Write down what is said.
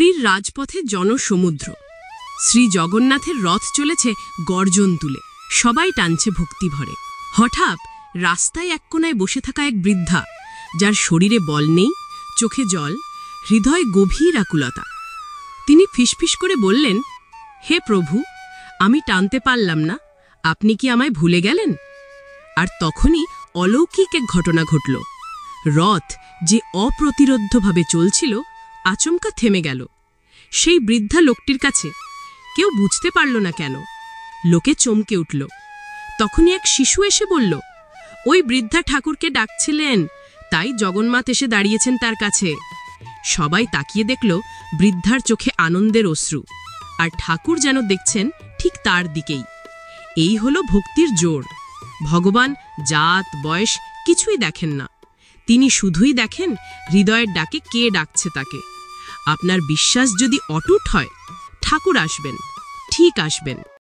পুরীর রাজপথে জনসমুদ্র। শ্রী জগন্নাথের রথ চলেছে গর্জন তুলে, সবাই টানছে ভক্তি ভরে। হঠাৎ রাস্তায় এক কোনায় বসে থাকা এক বৃদ্ধা, যার শরীরে বল নেই, চোখে জল, হৃদয় গভীর আকুলতা। তিনি ফিসফিস করে বললেন, হে প্রভু, আমি টানতে পারলাম না, আপনি কি আমায় ভুলে গেলেন? আর তখনই অলৌকিক এক ঘটনা ঘটল। রথ যে অপ্রতিরোধ্যভাবে চলছিল, আচমকা থেমে গেল। সেই বৃদ্ধা লোকটির কাছে কেউ বুঝতে পারল না কেন। লোকে চমকে উঠল। তখনই এক শিশু এসে বলল, ওই বৃদ্ধা ঠাকুরকে ডাকছিলেন, তাই জগন্নাথ এসে দাঁড়িয়েছেন তার কাছে। সবাই তাকিয়ে দেখল, বৃদ্ধার চোখে আনন্দের অশ্রু, আর ঠাকুর যেন দেখছেন ঠিক তার দিকেই। এই হলো ভক্তির জোর। ভগবান জাত বয়স কিছুই দেখেন না, তিনি শুধুই দেখেন হৃদয়ের ডাকে কে ডাকছে তাকে। আপনার বিশ্বাস যদি অটুট হয়, ঠাকুর আসবেন, ঠিক আসবেন।